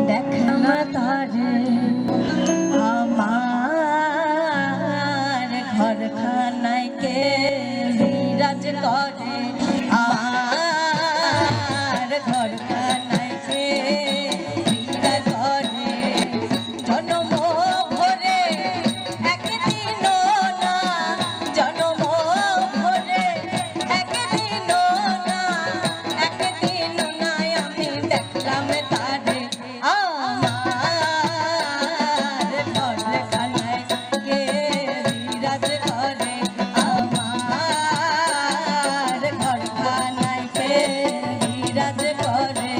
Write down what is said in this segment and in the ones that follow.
দেখলাম তারে আমার ঘরখানায় কে বিরাজ করে, আমার ঘরখানায় কে বিরাজ করে। জনম ভরে একদিন না, জনম ভরে একদিন না, একদিন নাই আমি দেখলাম তারে আমার ঘরখানায় কে বিরাজ করে, আমার ঘরখানায় কে বিরাজ করে।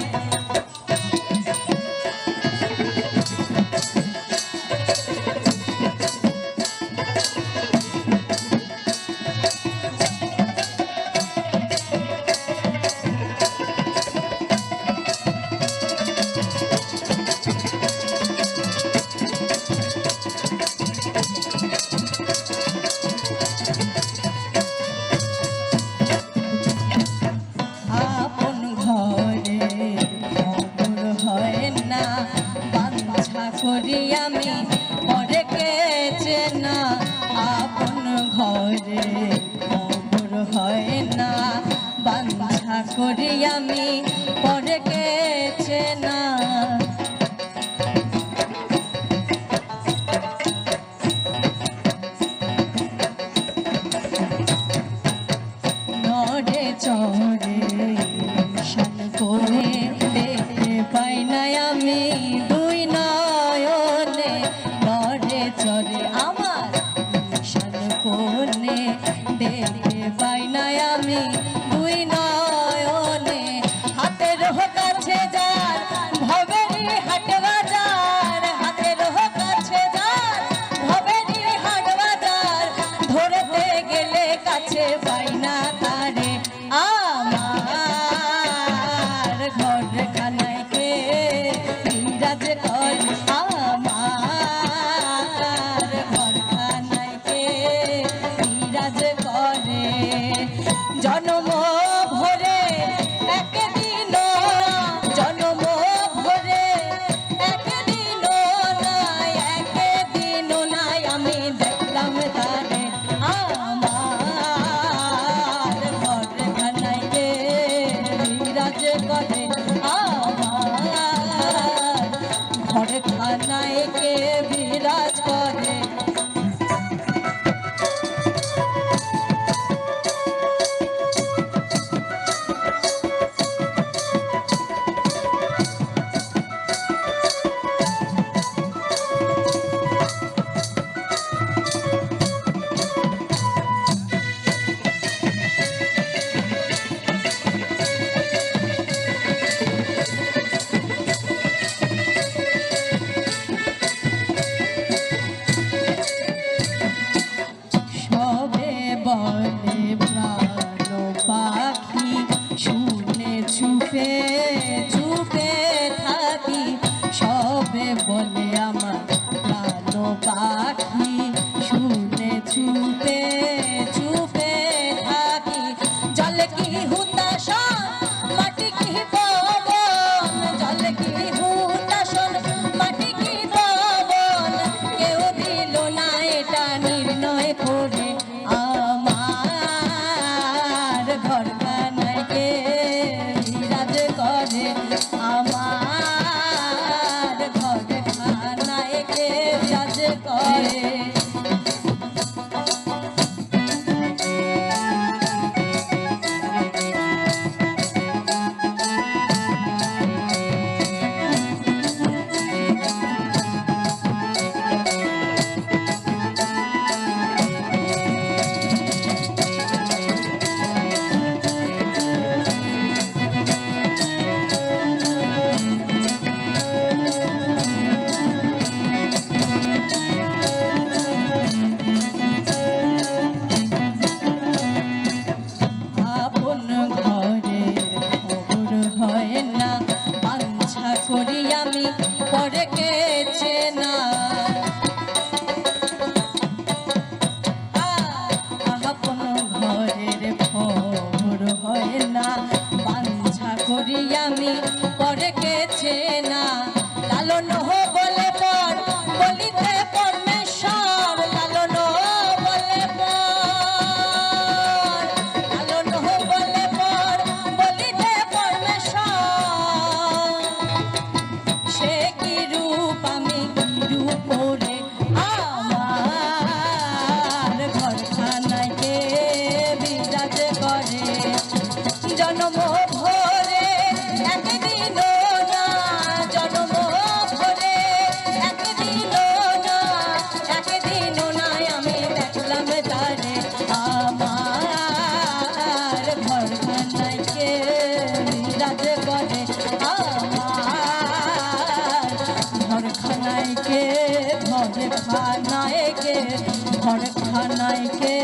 আপন ঘরে খবর হয় না, বাঞ্ছা করি আমি পরে কেছে না। আপন ঘরে খবর হয় না, বাঞ্ছা করি আমি পরে কেছে না। নড়ে চড়ে শান করে দেখতে পাই না আমি দুই নয়নে, নড়ে চড়ে আমার শান করে দেখতে পাই না আমি দুই নয়নে। হাতের কাছে যার ভবেরি হাট বাজার, হাতের কাছে যার ভবেরি হাট বাজার, ধরতে গেলে কাছে পাই না তারে আমার ঘরখানায় কে বিরাজ করে, আমার ঘরখানায় কে বিরাজ করে। জনম ভরে একদিন না, জনম ভরে একদিন নাই, একদিন নাই আমি দেখলাম তারে আমার ঘরখানায় কে বিরাজ করে, আমার ঘরখানায় কে বিরাজ করে। সবে বলে প্রাণ পাখি শুনে চুপে চুপে থাকি, সবে বলে আমার প্রাণ পাখি শুনে চুপে চুপে থাকি। জল কি হুতাশন মাটি কি পবন, জল কি হুতাশন মাটি কি পবন, কেউ দিল না এটা নির্ণয় করে আমার ঘরখানায় কে বিরাজ করে, আমার ঘরখানায় কে বিরাজ করে। আমি পরে গেছে না। লালন বলে পর বলিতে পরমেশ্বর, লালন বলে পর, লালন বলে পর বলিতে পরমেশ্বর। সে কি রূপ আমি কি রূপ ওরে, আমার ঘরখানায় কে বিরাজ করে। জন্ম ভরে একদিনও না, জন্ম ভরে একদিনও না, একদিনও নাই আমি দেখলাম তারে। আমার ঘরখানায় কে বিরাজ করে, আমার ঘরখানায় কে, ঘরখানায় কে, ঘরখানায় কে